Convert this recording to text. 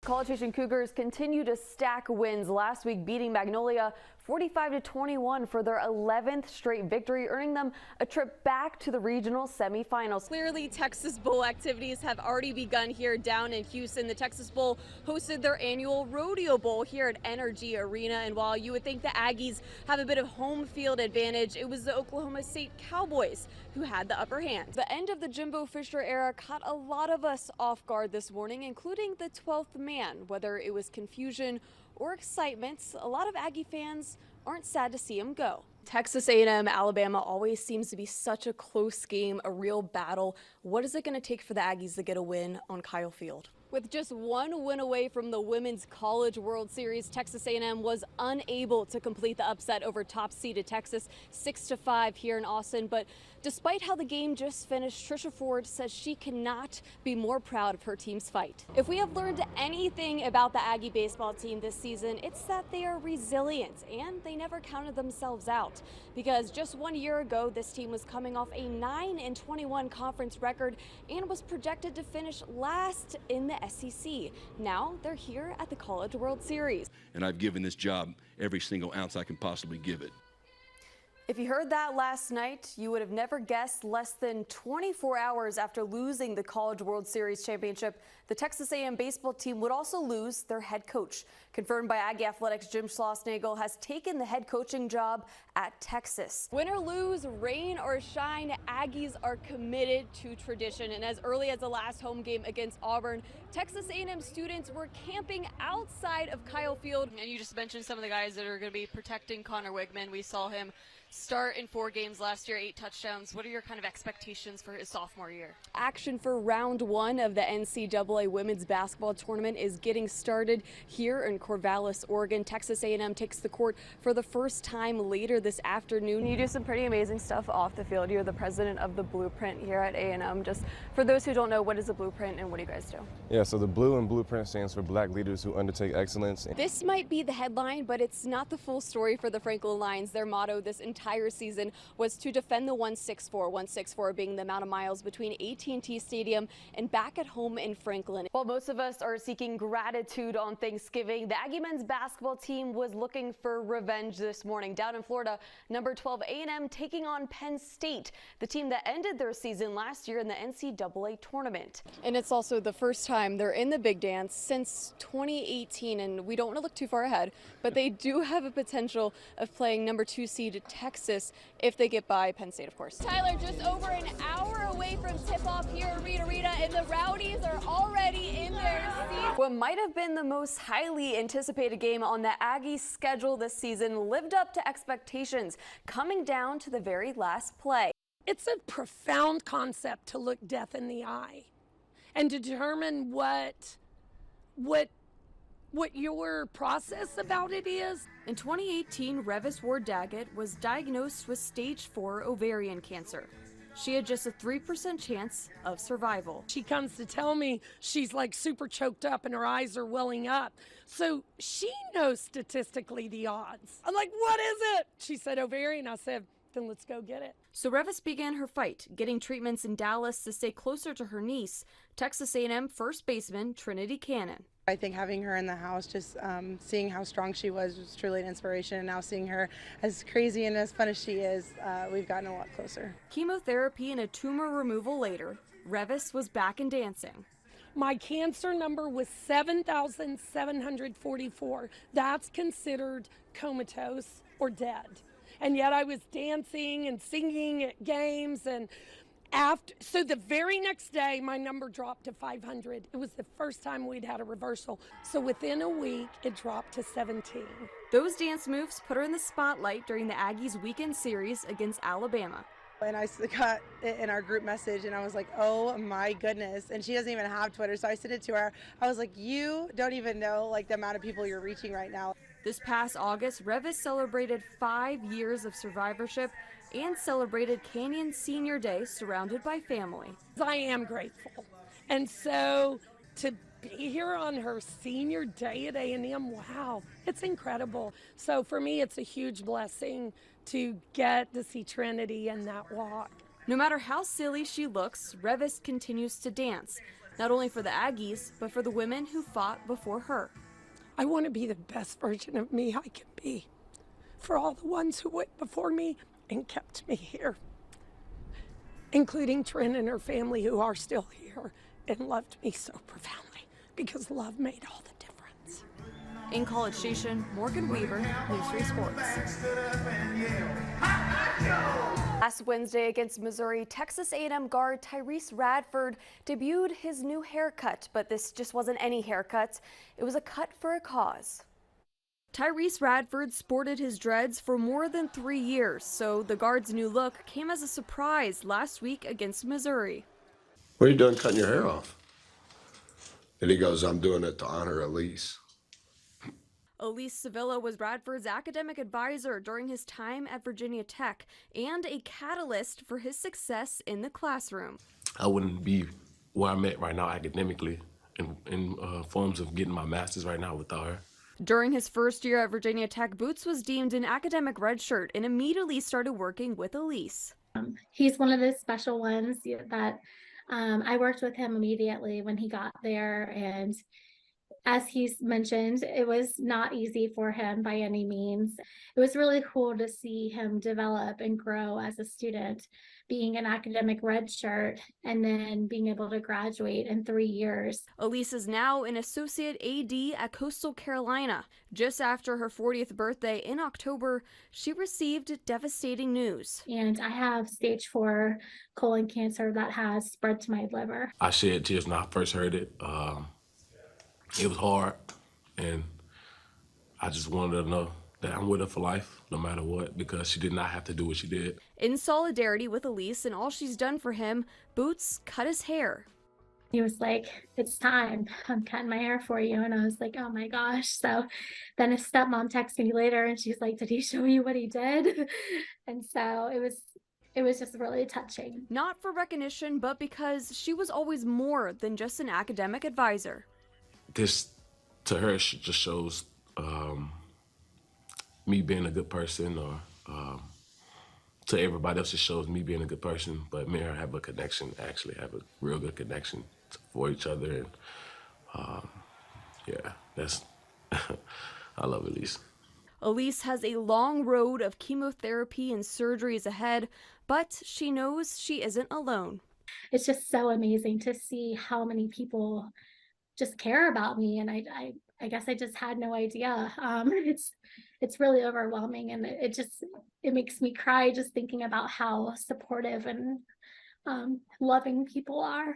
College Station Cougars continue to stack wins, last week beating Magnolia 45-21 for their 11th straight victory, earning them a trip back to the regional semifinals. Clearly, Texas Bowl activities have already begun here down in Houston. The Texas Bowl hosted their annual Rodeo Bowl here at Energy Arena, and while you would think the Aggies have a bit of home field advantage, it was the Oklahoma State Cowboys who had the upper hand. The end of the Jimbo Fisher era caught a lot of us off guard this morning, including the 12th man. Whether it was confusion or excitement, a lot of Aggie fans aren't sad to see him go. Texas A&M, Alabama always seems to be such a close game, a real battle. What is it going to take for the Aggies to get a win on Kyle Field? With just one win away from the Women's College World Series, Texas A&M was unable to complete the upset over top-seeded Texas 6-5 here in Austin. But despite how the game just finished, Trisha Ford says she cannot be more proud of her team's fight. If we have learned anything about the Aggie baseball team this season, it's that they are resilient and they never counted themselves out. Because just 1 year ago, this team was coming off a 9-21 conference record and was projected to finish last in the SEC. Now they're here at the College World Series. And I've given this job every single ounce I can possibly give it. If you heard that last night, you would have never guessed less than 24 hours after losing the College World Series championship, the Texas A&M baseball team would also lose their head coach. Confirmed by Aggie Athletics, Jim Schlossnagle has taken the head coaching job at Texas. Win or lose, rain or shine, Aggies are committed to tradition. And as early as the last home game against Auburn, Texas A&M students were camping outside of Kyle Field. And you just mentioned some of the guys that are going to be protecting Connor Wigman. We saw him start in 4 games last year, 8 touchdowns. What are your kind of expectations for his sophomore year? Action for round 1 of the NCAA women's basketball tournament is getting started here in Corvallis, Oregon. Texas A&M takes the court for the first time later this afternoon. You do some pretty amazing stuff off the field. You're the president of the Blueprint here at A&M. Just for those who don't know, what is the Blueprint and what do you guys do? Yeah, so the blue in Blueprint stands for Black Leaders Who Undertake Excellence. This might be the headline, but it's not the full story for the Franklin Lions. Their motto this entire season was to defend the 164, 164 being the amount of miles between AT&T Stadium and back at home in Franklin. While most of us are seeking gratitude on Thanksgiving, the Aggie men's basketball team was looking for revenge this morning. Down in Florida, number 12 A&M taking on Penn State, the team that ended their season last year in the NCAA tournament. And it's also the first time they're in the big dance since 2018, and we don't want to look too far ahead, but they do have a potential of playing number 2 seed Texas if they get by Penn State, of course. Tyler, just over an hour away from tip-off here at Reed Arena, and the Rowdies are already in their seats. What might have been the most highly anticipated game on the Aggies' schedule this season lived up to expectations, coming down to the very last play. It's a profound concept to look death in the eye and determine what your process about it is. In 2018, Revis Ward-Daggett was diagnosed with stage 4 ovarian cancer. She had just a 3% chance of survival. She comes to tell me she's like super choked up and her eyes are welling up. So she knows statistically the odds. I'm like, what is it? She said ovarian. I said, then let's go get it. So Revis began her fight, getting treatments in Dallas to stay closer to her niece, Texas A&M first baseman Trinity Cannon. I think having her in the house, just seeing how strong she was truly an inspiration. And now seeing her as crazy and as fun as she is, we've gotten a lot closer. Chemotherapy and a tumor removal later, Revis was back in dancing. My cancer number was 7,744. That's considered comatose or dead. And yet I was dancing and singing at games, and so the very next day, my number dropped to 500. It was the first time we'd had a reversal. So within a week, it dropped to 17. Those dance moves put her in the spotlight during the Aggies' weekend series against Alabama. And I got it in our group message, and I was like, oh my goodness. And she doesn't even have Twitter, so I sent it to her. I was like, you don't even know like the amount of people you're reaching right now. This past August, Revis celebrated 5 years of survivorship and celebrated Canyon Senior Day surrounded by family. I am grateful. And so to be here on her senior day at A&M, wow, it's incredible. So for me, it's a huge blessing to get to see Trinity in that walk. No matter how silly she looks, Revis continues to dance. not only for the Aggies, but for the women who fought before her. I want to be the best version of me I can be for all the ones who went before me and kept me here, including Trin and her family who are still here and loved me so profoundly, because love made all the difference. In College Station, Morgan Weaver, News 3 Sports. Last Wednesday against Missouri, Texas A&M guard Tyrese Radford debuted his new haircut, but this just wasn't any haircut. It was a cut for a cause. Tyrese Radford sported his dreads for more than 3 years, so the guard's new look came as a surprise last week against Missouri. When are you done cutting your hair off? And he goes, I'm doing it to honor Elise. Elise Sevilla was Radford's academic advisor during his time at Virginia Tech and a catalyst for his success in the classroom. I wouldn't be where I'm at right now academically in forms of getting my master's right now without her. During his first year at Virginia Tech, Boots was deemed an academic redshirt and immediately started working with Elise. He's one of those special ones that I worked with him immediately when he got there, and as he's mentioned, it was not easy for him by any means. It was really cool to see him develop and grow as a student, being an academic redshirt and then being able to graduate in 3 years. Elise is now an associate AD at Coastal Carolina. Just after her 40th birthday in October, she received devastating news. And I have stage 4 colon cancer that has spread to my liver. I shed tears when I first heard it. It was hard, and I just wanted her to know that I'm with her for life, no matter what, because she did not have to do what she did. In solidarity with Elise and all she's done for him, Boots cut his hair. He was like, it's time, I'm cutting my hair for you. And I was like, oh my gosh. So then his stepmom texted me later and she's like, did he show you what he did? And so it was just really touching. Not for recognition, but because she was always more than just an academic advisor. This, to her, just shows me being a good person, or to everybody else, it shows me being a good person. But me and her have a connection, actually have a real good connection for each other. And yeah, that's, I love Elise. Elise has a long road of chemotherapy and surgeries ahead, but she knows she isn't alone. It's just so amazing to see how many people just care about me, and I guess I just had no idea. It's really overwhelming, and it makes me cry just thinking about how supportive and loving people are.